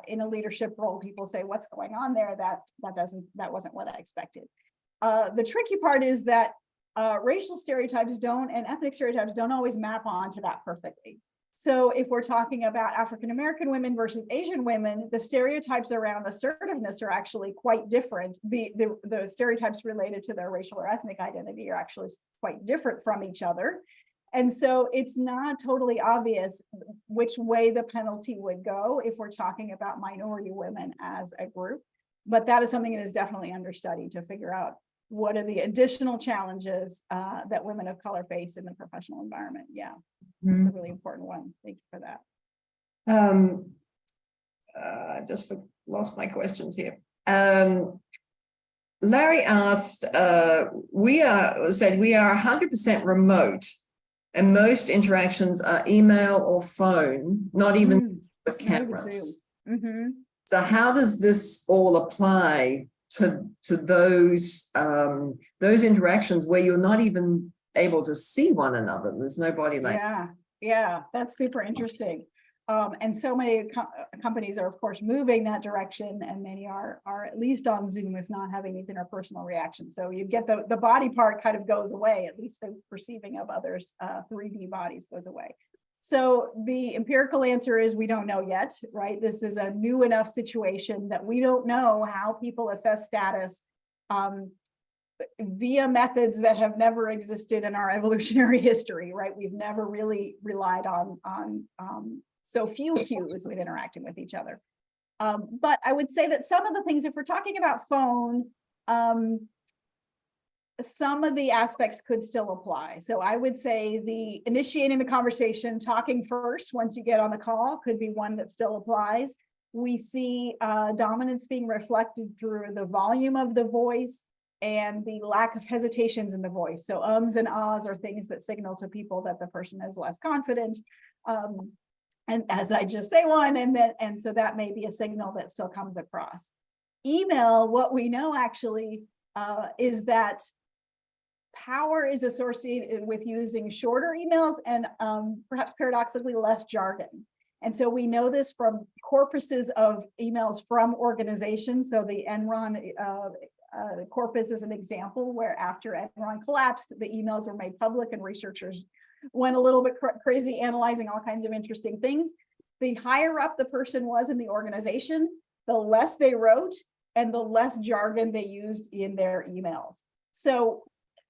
B: in a leadership role, people say, what's going on there? That wasn't what I expected. The tricky part is that racial stereotypes and ethnic stereotypes don't always map onto that perfectly. So if we're talking about African-American women versus Asian women, the stereotypes around assertiveness are actually quite different. The stereotypes related to their racial or ethnic identity are actually quite different from each other. And so it's not totally obvious which way the penalty would go if we're talking about minority women as a group. But that is something that is definitely under study to figure out what are the additional challenges that women of color face in the professional environment. Yeah, it's a really important one. Thank you for that.
A: I just lost my questions here. Larry asked, we are 100% remote, and most interactions are email or phone, not even with cameras. So how does this all apply to those interactions where you're not even able to see one another? There's nobody like.
B: Yeah, that's super interesting. And so many companies are, of course, moving that direction, and many are at least on Zoom, if not having these interpersonal reactions. So you get the body part kind of goes away, at least the perceiving of others' 3D bodies goes away. So the empirical answer is we don't know yet, right? This is a new enough situation that we don't know how people assess status via methods that have never existed in our evolutionary history, right? We've never really relied on so few cues when interacting with each other. But I would say that some of the things, if we're talking about phone, some of the aspects could still apply. So I would say the initiating the conversation, talking first once you get on the call could be one that still applies. We see dominance being reflected through the volume of the voice and the lack of hesitations in the voice. So ums and ahs are things that signal to people that the person is less confident. And as I just say one, and so that may be a signal that still comes across. Email, what we know actually is that power is associated with using shorter emails and perhaps paradoxically less jargon. And so we know this from corpuses of emails from organizations. So the Enron corpus is an example where after Enron collapsed, the emails were made public and researchers went a little bit crazy analyzing all kinds of interesting things. The higher up the person was in the organization, the less they wrote and the less jargon they used in their emails. So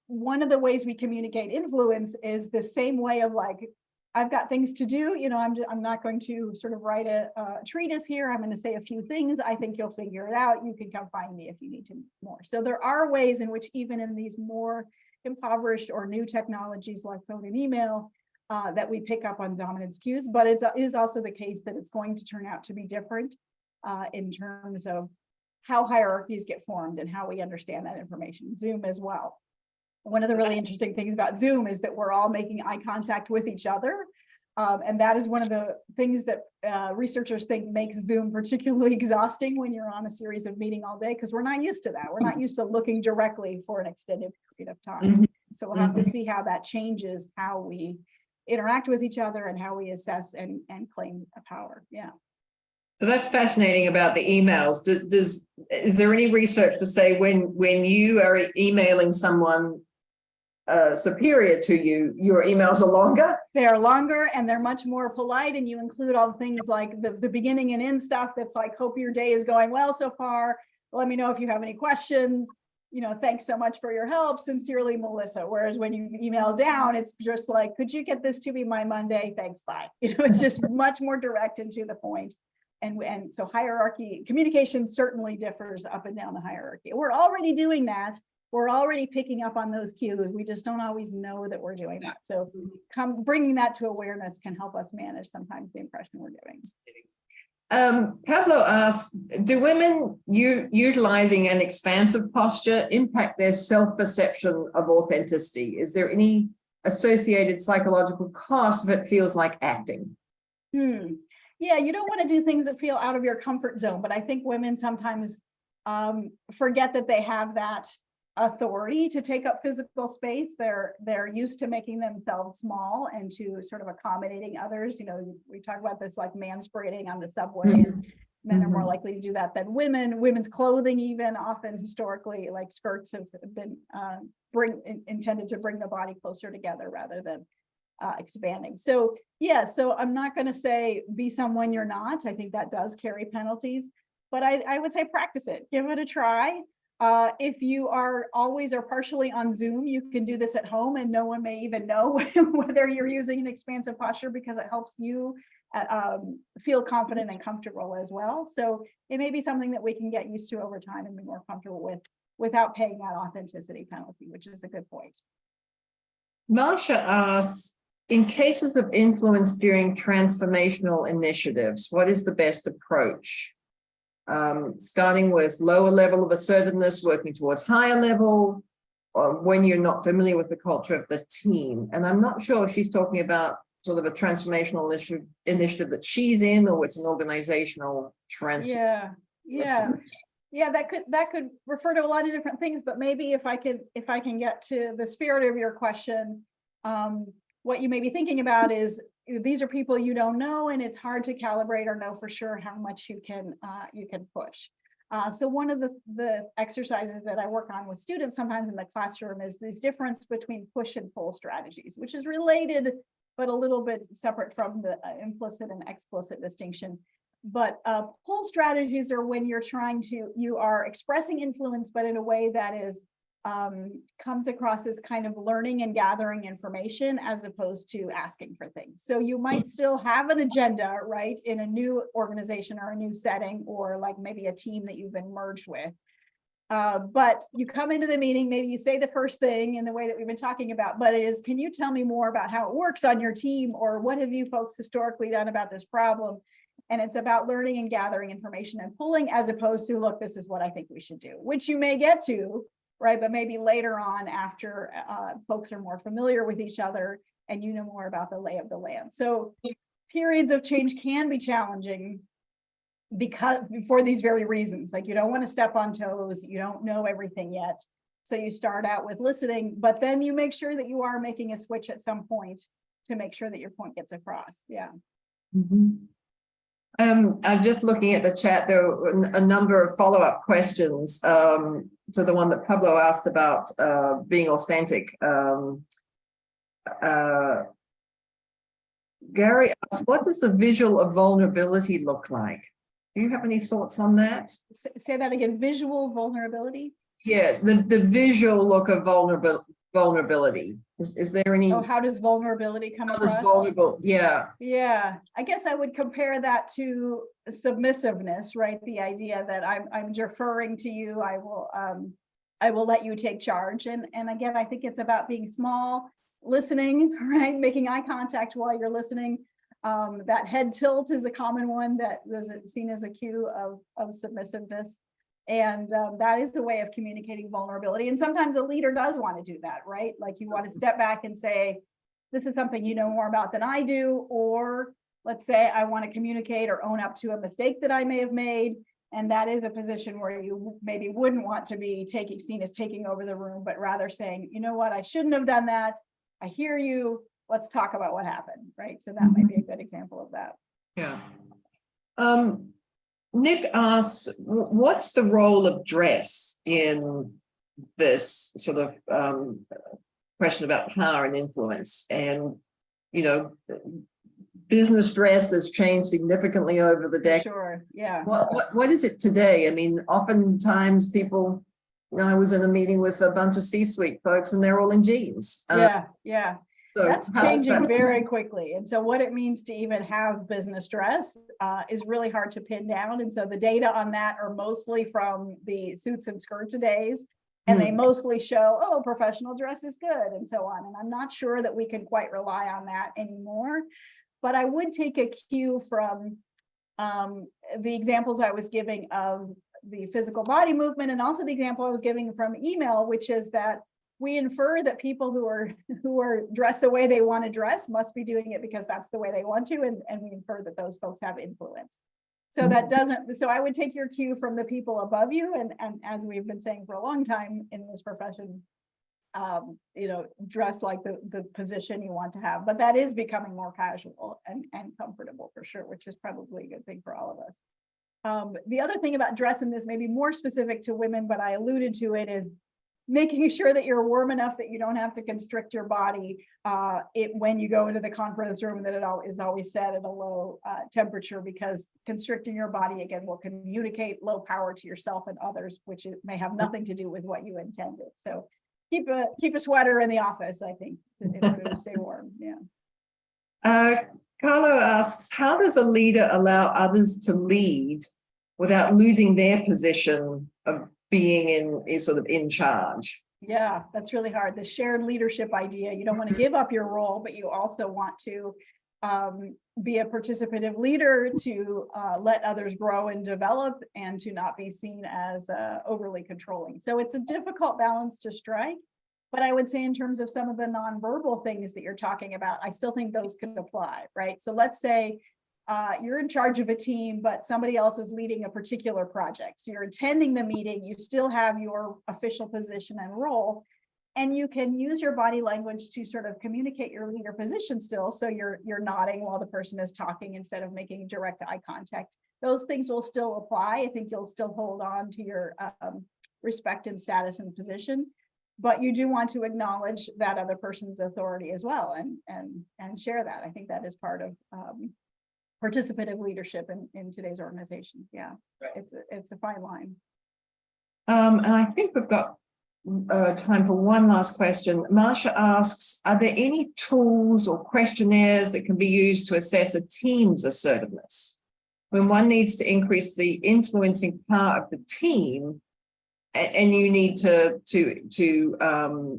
B: one of the ways we communicate influence is the same way of like, I've got things to do, I'm not going to sort of write a treatise here. I'm going to say a few things. I think you'll figure it out. You can come find me if you need to more. So there are ways in which even in these more impoverished or new technologies like phone and email that we pick up on dominance cues, but it is also the case that it's going to turn out to be different in terms of how hierarchies get formed and how we understand that information. Zoom as well. One of the really interesting things about Zoom is that we're all making eye contact with each other. And that is one of the things that researchers think makes Zoom particularly exhausting when you're on a series of meeting all day, because we're not used to that. We're not used to looking directly for an extended period of time. So we'll have to see how that changes how we interact with each other and how we assess and claim a power. Yeah.
A: So that's fascinating about the emails. Is there any research to say when you are emailing someone superior to you, your emails are longer?
B: They are longer and they're much more polite, and you include all the things like the beginning and end stuff that's like, hope your day is going well so far. Let me know if you have any questions. Thanks so much for your help. Sincerely, Melissa. Whereas when you email down, it's just like, could you get this to me by Monday? Thanks, bye. It's just much more direct and to the point. And so hierarchy, communication certainly differs up and down the hierarchy. We're already doing that. We're already picking up on those cues. We just don't always know that we're doing that. So bringing that to awareness can help us manage sometimes the impression we're giving.
A: Pablo asks, do women utilizing an expansive posture impact their self-perception of authenticity? Is there any associated psychological cost if it feels like acting?
B: Yeah, you don't want to do things that feel out of your comfort zone, but I think women sometimes forget that they have that authority to take up physical space. They're used to making themselves small and to sort of accommodating others. You know, we talk about this like manspreading on the subway, and men are more likely to do that than women. Women's clothing, even often historically, like skirts have been intended to bring the body closer together rather than expanding. So yeah, so I'm not going to say be someone you're not. I think that does carry penalties, but I would say practice it, give it a try. If you are always or partially on Zoom, you can do this at home and no one may even know whether you're using an expansive posture, because it helps you feel confident and comfortable as well. So it may be something that we can get used to over time and be more comfortable with without paying that authenticity penalty, which is a good point.
A: Marsha asks, in cases of influence during transformational initiatives, what is the best approach? Starting with lower level of assertiveness, working towards higher level, or when you're not familiar with the culture of the team. And I'm not sure if she's talking about sort of a transformational initiative that she's in, or it's an organizational transformation.
B: Yeah, that could refer to a lot of different things, but maybe if I can get to the spirit of your question, what you may be thinking about is these are people you don't know, and it's hard to calibrate or know for sure how much you can push. So one of the exercises that I work on with students sometimes in the classroom is this difference between push and pull strategies, which is related but a little bit separate from the implicit and explicit distinction. But pull strategies are when you are expressing influence, but in a way that is comes across as kind of learning and gathering information as opposed to asking for things. So you might still have an agenda, right, in a new organization or a new setting, or like maybe a team that you've been merged with. But you come into the meeting, maybe you say the first thing in the way that we've been talking about, but it is, can you tell me more about how it works on your team, or what have you folks historically done about this problem? And it's about learning and gathering information and pulling, as opposed to, look, this is what I think we should do, which you may get to, right? But maybe later on, after folks are more familiar with each other and you know more about the lay of the land. So periods of change can be challenging because for these very reasons, like you don't want to step on toes, you don't know everything yet. So you start out with listening, but then you make sure that you are making a switch at some point to make sure that your point gets across. Yeah.
A: I'm just looking at the chat. There were a number of follow-up questions to the one that Pablo asked about being authentic. Gary asked, what does the visual of vulnerability look like? Do you have any thoughts on that?
B: Say that again, visual vulnerability?
A: Yeah, the visual look of vulnerability. Is there any?
B: Oh, how does vulnerability come across?
A: Vulnerable, yeah.
B: Yeah, I guess I would compare that to submissiveness, right? The idea that I'm deferring to you, I will let you take charge. And again, I think it's about being small, listening, right? Making eye contact while you're listening. That head tilt is a common one that is seen as a cue of submissiveness. And that is a way of communicating vulnerability. And sometimes a leader does want to do that, right? Like you want to step back and say, this is something you know more about than I do. Or let's say I want to communicate or own up to a mistake that I may have made. And that is a position where you maybe wouldn't want to be seen as taking over the room, but rather saying, you know what, I shouldn't have done that. I hear you. Let's talk about what happened, right? So that might be a good example of that.
A: Yeah. Nick asks, what's the role of dress in this sort of question about power and influence? And, you know, business dress has changed significantly over the decade.
B: Sure, yeah.
A: What is it today? I mean, oftentimes people, you know, I was in a meeting with a bunch of C-suite folks and they're all in jeans.
B: Yeah.
A: So
B: that's changing very quickly. And so what it means to even have business dress is really hard to pin down. And so the data on that are mostly from the suits and skirts days. And they mostly show, oh, professional dress is good and so on. And I'm not sure that we can quite rely on that anymore. But I would take a cue from The examples I was giving of the physical body movement, and also the example I was giving from email, which is that we infer that people who are dressed the way they want to dress must be doing it because that's the way they want to, and we infer that those folks have influence. So that doesn't, so I would take your cue from the people above you, and as we've been saying for a long time in this profession, dress like the position you want to have. But that is becoming more casual and comfortable for sure, which is probably a good thing for all of us. The other thing about dress, and this may be more specific to women, but I alluded to it, is making sure that you're warm enough that you don't have to constrict your body when you go into the conference room, that it is always set at a low temperature, because constricting your body again will communicate low power to yourself and others, which may have nothing to do with what you intended. So keep a sweater in the office, I think, in order to stay warm. Yeah.
A: Carlo asks, how does a leader allow others to lead without losing their position of being in charge?
B: Yeah, that's really hard. The shared leadership idea. You don't want to give up your role, but you also want to be a participative leader, to let others grow and develop, and to not be seen as overly controlling. So it's a difficult balance to strike. But I would say in terms of some of the nonverbal things that you're talking about, I still think those can apply, right? So let's say you're in charge of a team, but somebody else is leading a particular project. So you're attending the meeting, you still have your official position and role, and you can use your body language to sort of communicate your leader position still. So you're nodding while the person is talking instead of making direct eye contact. Those things will still apply. I think you'll still hold on to your respect and status and position, but you do want to acknowledge that other person's authority as well, and share that. I think that is part of participative leadership in today's organizations. Yeah, right. It's a fine line.
A: And I think we've got time for one last question. Marsha asks, are there any tools or questionnaires that can be used to assess a team's assertiveness when one needs to increase the influencing part of the team, and you need to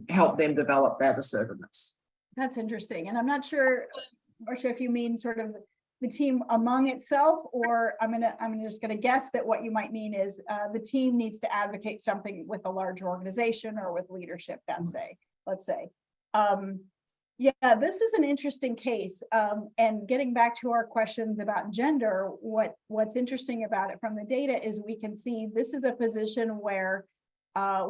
A: help them develop that assertiveness? That's
B: interesting, and I'm not sure, Marsha, if you mean sort of the team among itself, or I'm just gonna guess that what you might mean is the team needs to advocate something with a large organization or with leadership. Let's say. Yeah, this is an interesting case. And getting back to our questions about gender, what's interesting about it from the data is we can see this is a position where a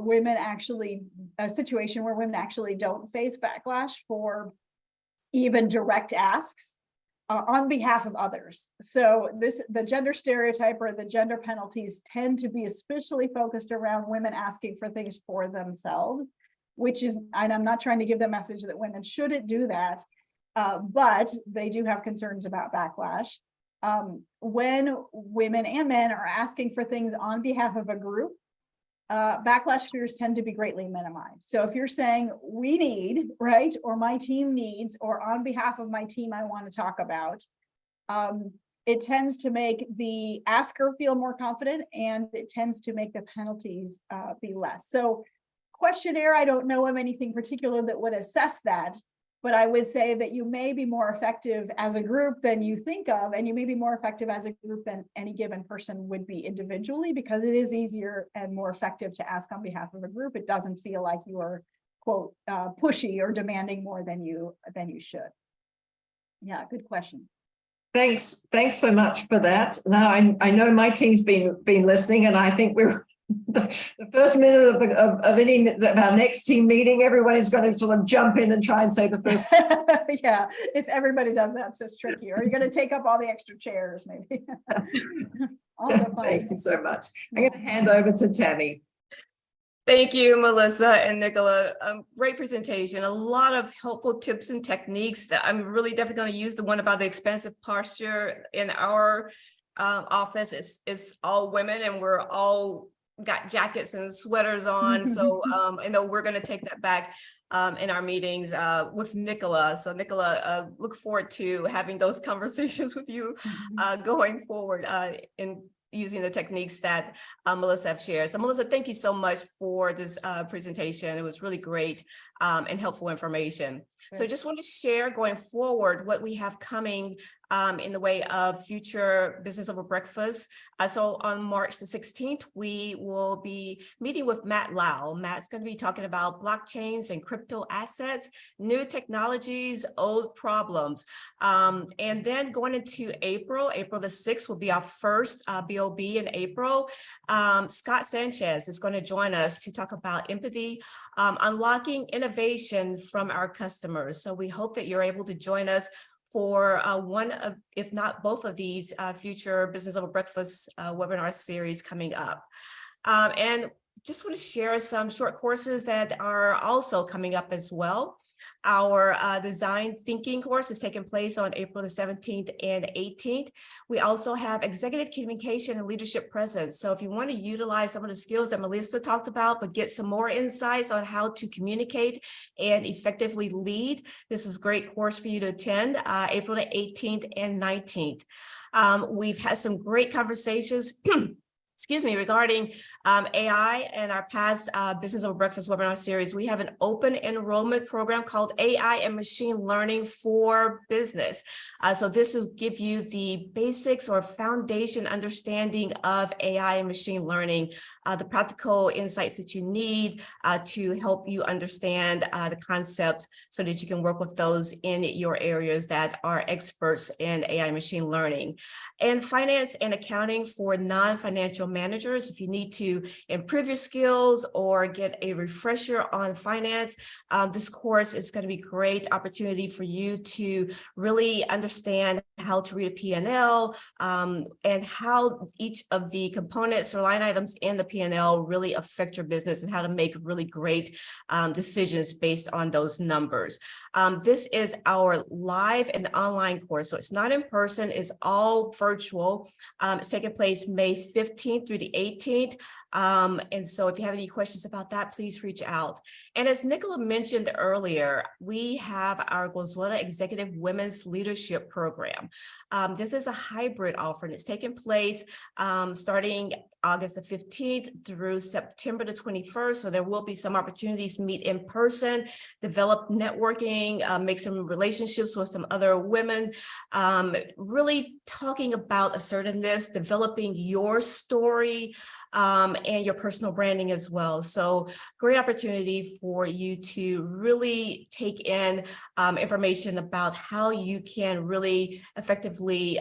B: situation where women actually don't face backlash for even direct asks on behalf of others. So the gender stereotype or the gender penalties tend to be especially focused around women asking for things for themselves, which is, and I'm not trying to give the message that women shouldn't do that, but they do have concerns about backlash. When women and men are asking for things on behalf of a group, backlash fears tend to be greatly minimized. So if you're saying we need, right, or my team needs, or on behalf of my team I want to talk about, it tends to make the asker feel more confident, and it tends to make the penalties be less. So questionnaire, I don't know of anything particular that would assess that, but I would say that you may be more effective as a group than you think of, and you may be more effective as a group than any given person would be individually, because it is easier and more effective to ask on behalf of a group. It doesn't feel like you are, quote, pushy or demanding more than you should. Yeah, good question.
A: Thanks so much for that. Now I know my team's been listening, and I think we're the first minute of our next team meeting, everyone's going to sort of jump in and try and say the first.
B: Yeah, if everybody does that, it's just tricky. Or you're going to take up all the extra chairs, maybe. Also fun.
A: Thank you so much. I'm going to hand over to Tammy.
C: Thank you, Melissa and Nicola. Great presentation. A lot of helpful tips and techniques that I'm really definitely going to use. The one about the expansive posture in our office is all women, and we're all got jackets and sweaters on. So I know we're going to take that back in our meetings with Nicola. So Nicola, look forward to having those conversations with you going forward in using the techniques that Melissa have shared. So Melissa, thank you so much for this presentation. It was really great and helpful information. So I just want to share going forward what we have coming in the way of future business over breakfast. So on March the 16th, we will be meeting with Matt Lau. Matt's going to be talking about blockchains and crypto assets, new technologies, old problems. And then going into April the 6th will be our first BOB in April. Scott Sanchez is going to join us to talk about empathy, unlocking innovation from our customers. So we hope that you're able to join us for one of, if not both of these future Business Over Breakfast webinar series coming up. And just want to share some short courses that are also coming up as well. Our design thinking course is taking place on April the 17th and 18th. We also have executive communication and leadership presence. So if you want to utilize some of the skills that Melissa talked about, but get some more insights on how to communicate and effectively lead, this is a great course for you to attend April the 18th and 19th. We've had some great conversations excuse me, regarding AI and our past Business Over Breakfast webinar series. We have an open enrollment program called AI and Machine Learning for Business. So this will give you the basics or foundation understanding of AI and machine learning, the practical insights that you need to help you understand the concepts so that you can work with those in your areas that are experts in AI and machine learning. And finance and accounting for non-financial managers. If you need to improve your skills or get a refresher on finance, this course is going to be a great opportunity for you to really understand how to read a P&L and how each of the components or line items in the P&L really affect your business and how to make really great decisions based on those numbers. This is our live and online course. So it's not in person, it's all virtual. It's taking place May 15th through the 18th. And so if you have any questions about that, please reach out. And as Nicola mentioned earlier, we have our Goizueta Executive Women's Leadership Program. This is a hybrid offer, and it's taking place starting August the 15th through September the 21st. So there will be some opportunities to meet in person, develop networking, make some relationships with some other women, really talking about assertiveness, developing your story, and your personal branding as well. So great opportunity for you to really take in information about how you can really effectively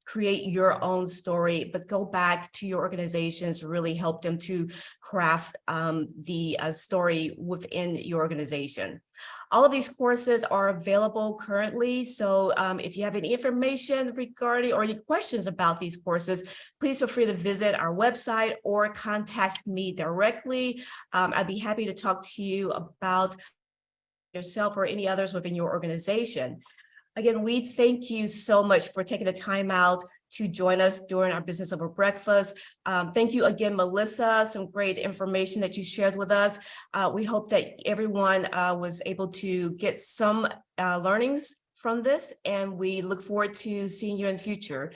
C: create your own story, but go back to your organizations, really help them to craft the story within your organization. All of these courses are available currently. So if you have any information regarding or any questions about these courses, please feel free to visit our website or contact me directly. I'd be happy to talk to you about yourself or any others within your organization. Again, we thank you so much for taking the time out to join us during our Business Over Breakfast. Thank you again, Melissa, some great information that you shared with us. We hope that everyone was able to get some learnings from this, and we look forward to seeing you in the future.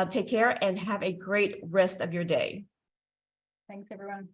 C: Take care and have a great rest of your day.
B: Thanks, everyone.